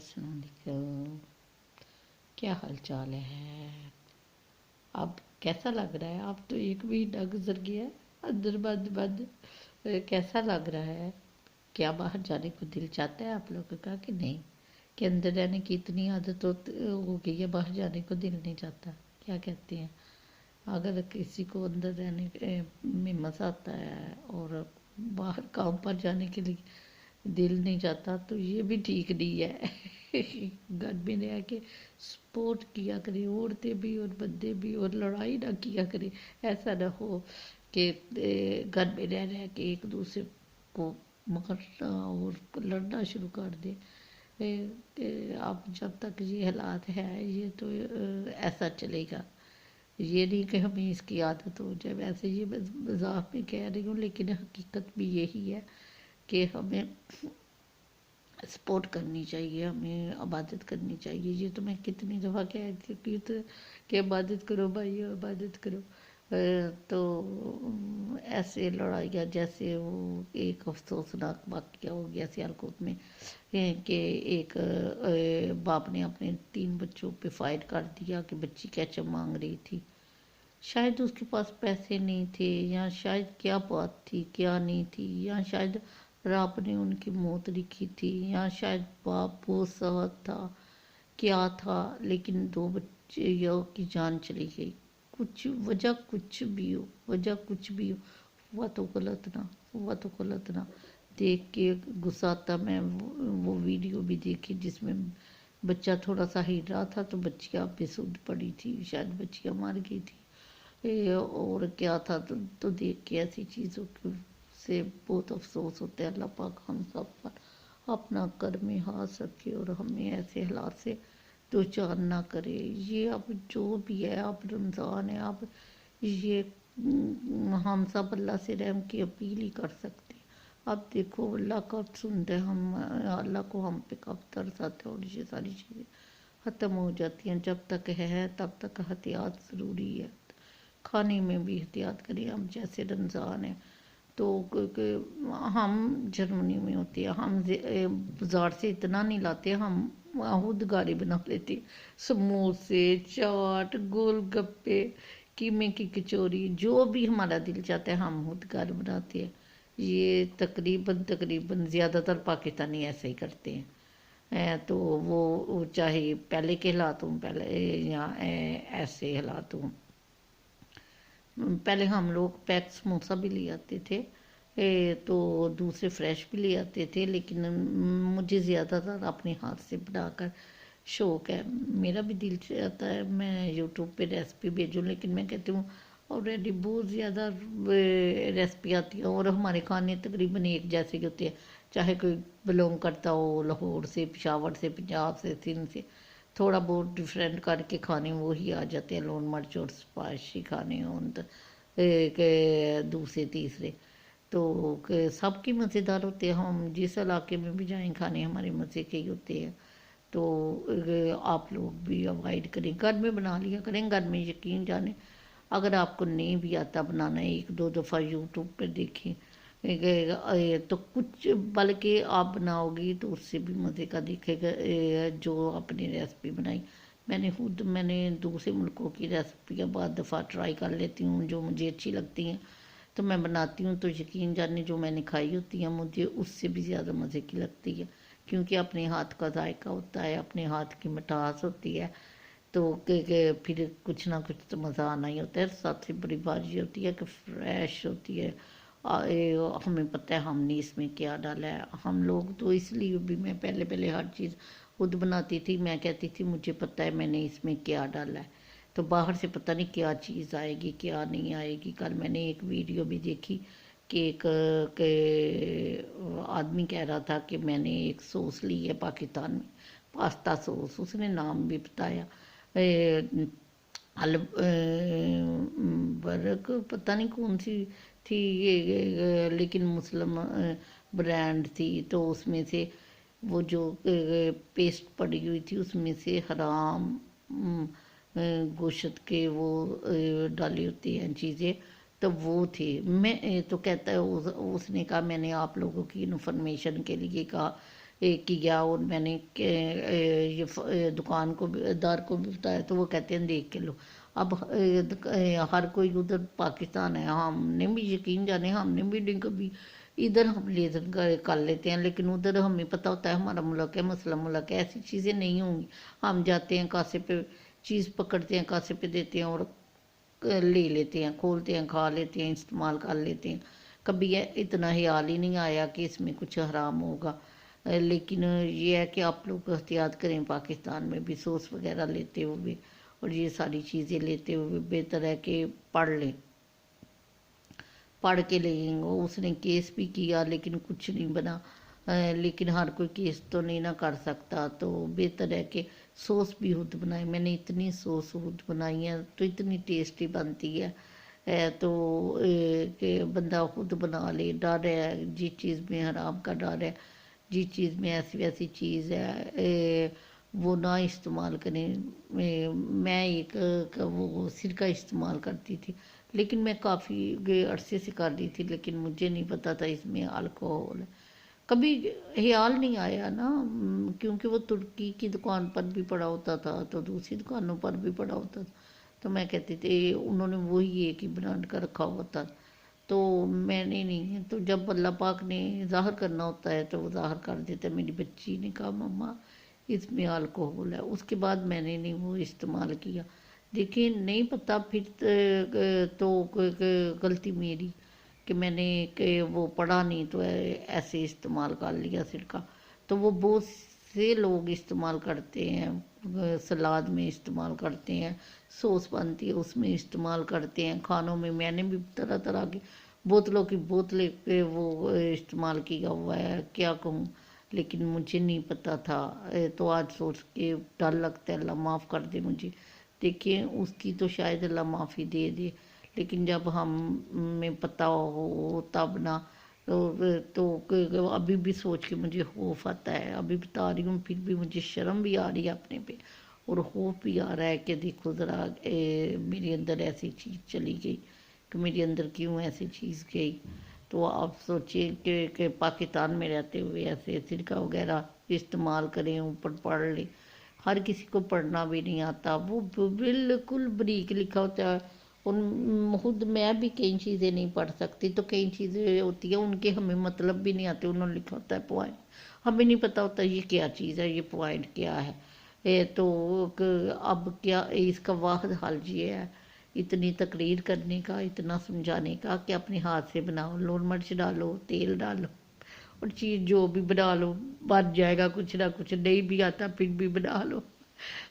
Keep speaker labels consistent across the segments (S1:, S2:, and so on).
S1: السلام علیکم، کیا حال چال ہے؟ اب کیسا لگ رہا ہے؟ اب تو ایک مہینہ گزر گیا ہے اندر بند بند، کیسا لگ رہا ہے؟ کیا باہر جانے کو دل چاہتا ہے آپ لوگوں کا کہ نہیں؟ کہ اندر رہنے کی اتنی عادت ہو گئی ہے باہر جانے کو دل نہیں چاہتا؟ کیا کہتے ہیں؟ اگر کسی کو اندر رہنے میں مزہ آتا ہے اور باہر کام پر جانے کے لیے دل نہیں چاہتا تو یہ بھی ٹھیک نہیں ہے۔ گھر میں رہ کے سپورٹ کیا کرے، عورتیں بھی اور بندے بھی، اور لڑائی نہ کیا کرے۔ ایسا نہ ہو کہ گھر میں رہ کے ایک دوسرے کو مارنا اور لڑنا شروع کر دے۔ اب جب تک یہ حالات ہے یہ تو ایسا چلے گا، یہ نہیں کہ ہمیں اس کی عادت ہو جائے۔ ویسے یہ مذاق میں کہہ رہی ہوں لیکن حقیقت بھی یہی ہے کہ ہمیں سپورٹ کرنی چاہیے، ہمیں عبادت کرنی چاہیے۔ یہ تو میں کتنی دفعہ کہہ چکی ہوں کہ عبادت کرو بھائی، عبادت کرو۔ تو ایسے لڑائیاں جیسے وہ ایک افسوسناک واقعہ ہو گیا سیالکوٹ میں کہ ایک باپ نے اپنے 3 بچوں پہ فائر کر دیا کہ بچی کیچپ مانگ رہی تھی۔ شاید اس کے پاس پیسے نہیں تھے، یا شاید کیا بات تھی کیا نہیں تھی، یا شاید رب نے ان کی موت لکھی تھی، یا شاید باپ بہت سخت تھا، کیا تھا، لیکن 2 بچوں کی جان چلی گئی۔ وجہ کچھ بھی ہو، وجہ کچھ بھی ہو، ہوا تو غلط نہ، ہوا تو غلط نہ۔ دیکھ کے غصہ آتا۔ میں وہ ویڈیو بھی دیکھی جس میں بچہ تھوڑا سا ہل رہا تھا تو بچیاں بے سدھ پڑی تھی، شاید بچیاں مر گئی تھی اور کیا تھا۔ تو دیکھ کے ایسی چیزوں سے بہت افسوس ہوتا ہے۔ اللہ پاک ہم سب پر اپنا کرم ہاتھ رکھے اور ہمیں ایسے حالات سے دوچار نہ کرے۔ یہ اب جو بھی ہے، اب رمضان ہے، اب یہ ہم سب اللہ سے رحم کی اپیل ہی کر سکتے ہیں۔ اب دیکھو اللہ کب سنتا ہے، اللہ کو ہم پہ کب ترس آتا ہے، اور یہ ساری چیزیں ختم ہو جاتی ہیں۔ جب تک ہے تب تک احتیاط ضروری ہے، کھانے میں بھی احتیاط کریں۔ اب جیسے رمضان ہے تو ہم جرمنی میں ہوتے ہیں، ہم بازار سے اتنا نہیں لاتے، ہم خود گاڑی بنا لیتے۔ سموسے، چاٹ، گول گپے، قیمے کی کچوری، جو بھی ہمارا دل چاہتا ہے ہم خود گھر بناتے ہیں۔ یہ تقریباً زیادہ تر پاکستانی ایسے ہی کرتے ہیں۔ تو وہ چاہے پہلے کے حالات ہوں، پہلے یا ایسے حالات ہوں۔ پہلے ہم لوگ پیک سموسہ بھی لے آتے تھے تو دوسرے فریش بھی لے آتے تھے، لیکن مجھے زیادہ تر اپنے ہاتھ سے بنا کر شوق ہے۔ میرا بھی دل چاہتا ہے میں یوٹیوب پہ ریسپی بھیجوں، لیکن میں کہتی ہوں آلریڈی بہت زیادہ ریسپی آتی ہیں اور ہمارے کھانے تقریباً ایک جیسے ہی ہوتے ہیں، چاہے کوئی بلونگ کرتا ہو لاہور سے، پشاور سے، پنجاب سے، سندھ سے۔ تھوڑا بہت ڈفرینٹ کر کے کھانے وہی آ جاتے ہیں، لون مرچ اور سپائسی کھانے ہوں دوسرے تیسرے، تو سب کی مزیدار ہوتے ہیں۔ ہم جس علاقے میں بھی جائیں کھانے ہمارے مزے کے ہی ہوتے ہیں۔ تو آپ لوگ بھی اوائڈ کریں، گھر میں بنا لیا کریں۔ گھر میں یقین جانیں اگر آپ کو نہیں بھی آتا بنانا، 1-2 دفعہ یوٹیوب پہ دیکھیں تو کچھ، بلکہ آپ بناؤ گی تو اس سے بھی مزے کا دکھے گا جو اپنی ریسپی بنائی۔ میں نے دوسرے ملکوں کی ریسپیاں بعض دفعہ ٹرائی کر لیتی ہوں، جو مجھے اچھی لگتی ہیں تو میں بناتی ہوں، تو یقین جانے جو میں نے کھائی ہوتی ہیں مجھے اس سے بھی زیادہ مزے کی لگتی ہے، کیونکہ اپنے ہاتھ کا ذائقہ ہوتا ہے، اپنے ہاتھ کی مٹھاس ہوتی ہے، تو پھر کچھ نہ کچھ تو مزہ آنا ہی ہوتا ہے۔ سب سے بڑی بات یہ ہوتی ہے کہ فریش ہوتی ہے، ہمیں پتہ ہے ہم نے اس میں کیا ڈالا ہے۔ ہم لوگ تو اس لیے بھی، میں پہلے ہر چیز خود بناتی تھی، میں کہتی تھی مجھے پتہ ہے میں نے اس میں کیا ڈالا ہے، تو باہر سے پتہ نہیں کیا چیز آئے گی کیا نہیں آئے گی۔ کل میں نے ایک ویڈیو بھی دیکھی کہ ایک آدمی کہہ رہا تھا کہ میں نے ایک سوس لی ہے پاکستان میں، پاستا سوس، اس نے نام بھی بتایا، برک پتہ نہیں کون سی تھی یہ، لیکن مسلم برانڈ تھی، تو اس میں سے وہ جو پیسٹ پڑی ہوئی تھی اس میں سے حرام گوشت کے وہ ڈالی ہوتی ہیں چیزیں، تو وہ تھی۔ میں تو کہتا ہے اس نے کہا میں نے آپ لوگوں کی انفارمیشن کے لیے کہا کیا، اور میں نے دکان کو دار کو بھی بتایا تو وہ کہتے ہیں دیکھ کے لو۔ اب ہر کوئی ادھر پاکستان ہے، ہم نے بھی یقین جانے ہم نے بھی نہیں کبھی، ادھر ہم لیزر کر لیتے ہیں لیکن ادھر ہمیں پتہ ہوتا ہے ہمارا ملک ہے، مسلم ملک ہے، ایسی چیزیں نہیں ہوں گی۔ ہم جاتے ہیں کاسے پہ چیز پکڑتے ہیں، کاسے پہ دیتے ہیں اور لے لیتے ہیں، کھولتے ہیں، کھا لیتے ہیں، استعمال کر لیتے ہیں۔ کبھی اتنا خیال ہی نہیں آیا کہ اس میں کچھ حرام ہوگا۔ لیکن یہ ہے کہ آپ لوگ احتیاط کریں، پاکستان میں بھی سوس وغیرہ لیتے ہوئے اور یہ ساری چیزیں لیتے ہوئے بہتر ہے کہ پڑھ لیں، پڑھ کے لیں۔ اس نے کیس بھی کیا لیکن کچھ نہیں بنا، لیکن ہر کوئی کیس تو نہیں نہ کر سکتا، تو بہتر ہے کہ سوس بھی خود بنائے۔ میں نے اتنی سوس خود بنائی ہے تو اتنی ٹیسٹی بنتی ہے، تو کہ بندہ خود بنا لے۔ ڈر ہے جس چیز میں حرام کا ڈر ہے، جس چیز میں ایسی ویسی چیز ہے وہ نہ استعمال کریں۔ میں ایک وہ سرکہ استعمال کرتی تھی لیکن میں کافی عرصے سے کر رہی تھی لیکن مجھے نہیں پتا تھا اس میں الکوہول ہے، کبھی خیال نہیں آیا نا، کیونکہ وہ ترکی کی دکان پر بھی پڑا ہوتا تھا تو دوسری دکانوں پر بھی پڑا ہوتا تھا، تو میں کہتی تھی انہوں نے وہی ایک ہی برانڈ کا رکھا ہوا تھا، تو میں نے نہیں، تو جب اللہ پاک نے ظاہر کرنا ہوتا ہے تو وہ ظاہر کر دیتا ہے۔ میری بچی نے کہا مما اس میں الکوہول ہے، اس کے بعد میں نے نہیں وہ استعمال کیا۔ دیکھیں نہیں پتہ پھر تو غلطی میری کہ میں نے کہ وہ پڑھا نہیں تو ایسے استعمال کر لیا سرکہ، تو وہ بہت سے لوگ استعمال کرتے ہیں، سلاد میں استعمال کرتے ہیں، سوس بنتی ہے اس میں استعمال کرتے ہیں، کھانوں میں نے بھی طرح طرح کی بوتلوں کی بوتلیں پہ وہ استعمال کیا ہوا ہے، کیا کہوں، لیکن مجھے نہیں پتا تھا، تو آج سوچ کے ڈر لگتا ہے اللہ معاف کر دے مجھے۔ دیکھیں اس کی تو شاید اللہ معافی دے دے، لیکن جب ہمیں پتہ ہو تب نہ، تو ابھی بھی سوچ کے مجھے خوف آتا ہے، ابھی بتا رہی ہوں پھر بھی مجھے شرم بھی آ رہی ہے اپنے پہ اور خوف بھی آ رہا ہے کہ دیکھو ذرا میرے اندر ایسی چیز چلی گئی کہ میرے اندر کیوں ایسی چیز گئی۔ تو آپ سوچیں کہ پاکستان میں رہتے ہوئے ایسے سرکہ وغیرہ استعمال کریں، اوپر پڑھ لیں، ہر کسی کو پڑھنا بھی نہیں آتا، وہ بالکل بریک لکھا ہوتا ہے، خود میں بھی کئی چیزیں نہیں پڑھ سکتی، تو کئی چیزیں ہوتی ہیں ان کے ہمیں مطلب بھی نہیں آتے، انہوں نے لکھا ہوتا ہے پوائنٹ، ہمیں نہیں پتہ ہوتا یہ کیا چیز ہے، یہ پوائنٹ کیا ہے، تو اب کیا اس کا واحد حل یہ ہے اتنی تقریر کرنے کا، اتنا سمجھانے کا کہ اپنے ہاتھ سے بناؤ، لون مرچ ڈالو، تیل ڈالو اور چیز جو بھی بنا لو بن جائے گا، کچھ نہ کچھ نہیں بھی آتا پھر بھی بنا لو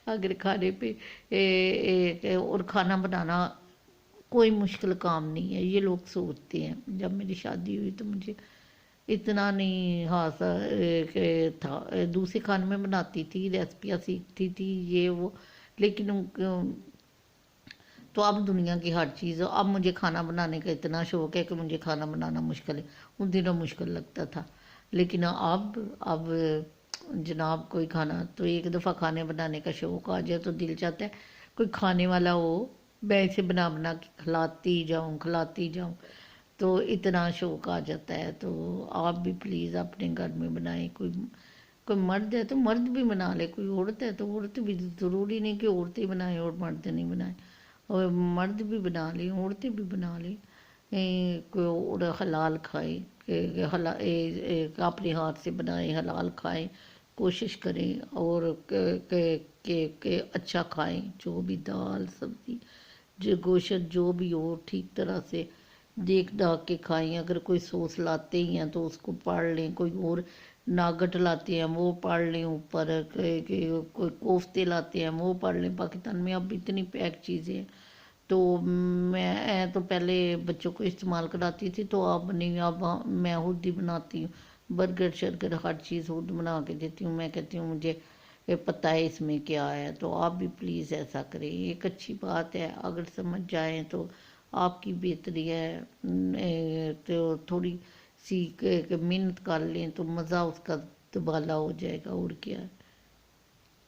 S1: اگر کھانے پہ اور کھانا بنانا کوئی مشکل کام نہیں ہے، یہ لوگ سوچتے ہیں۔ جب میری شادی ہوئی تو مجھے اتنا نہیں خاص تھا، دوسرے کھانے میں بناتی تھی، ریسپیاں سیکھتی تھی یہ وہ، لیکن تو اب دنیا کی ہر چیز، اب مجھے کھانا بنانے کا اتنا شوق ہے کہ مجھے کھانا بنانا مشکل ہے، ان دنوں مشکل لگتا تھا، لیکن اب جناب کوئی کھانا تو ایک دفعہ کھانے بنانے کا شوق آ جائے تو دل چاہتا ہے کوئی کھانے والا ہو، میں اسے بنا بنا کے کھلاتی جاؤں، تو اتنا شوق آ جاتا ہے۔ تو آپ بھی پلیز اپنے گھر میں بنائیں، کوئی مرد ہے تو مرد بھی بنا لے، کوئی عورت ہے تو عورت بھی، ضروری نہیں کہ عورتیں بنائیں اور مرد نہیں بنائیں، اور مرد بھی بنا لیں، عورتیں بھی بنا لیں، کوئی اور حلال کھائے، اپنے ہاتھ سے بنائیں، حلال کھائیں، کوشش کریں اور کہ اچھا کھائیں، جو بھی دال سبزی جو گوشت جو بھی ہو ٹھیک طرح سے دیکھ داکھ کے کھائیں، اگر کوئی سوس لاتے ہی ہیں تو اس کو پڑھ لیں، کوئی اور ناگٹ لاتے ہیں وہ پڑھ لیں، اوپر کوئی کوفتے لاتے ہیں وہ پڑھ لیں، پاکستان میں اب اتنی پیک چیزیں ہیں، تو میں تو پہلے بچوں کو استعمال کراتی تھی، تو اب نہیں، اب میں خود ہی بناتی ہوں، برگر شرگر ہر چیز خود بنا کے دیتی ہوں، میں کہتی ہوں مجھے پتہ ہے اس میں کیا ہے، تو آپ بھی پلیز ایسا کریں، ایک اچھی بات ہے، اگر سمجھ جائیں تو آپ کی بہتری ہے، تو تھوڑی سی محنت کر لیں تو مزہ اس کا دوبالا ہو جائے گا، اور کیا ہے۔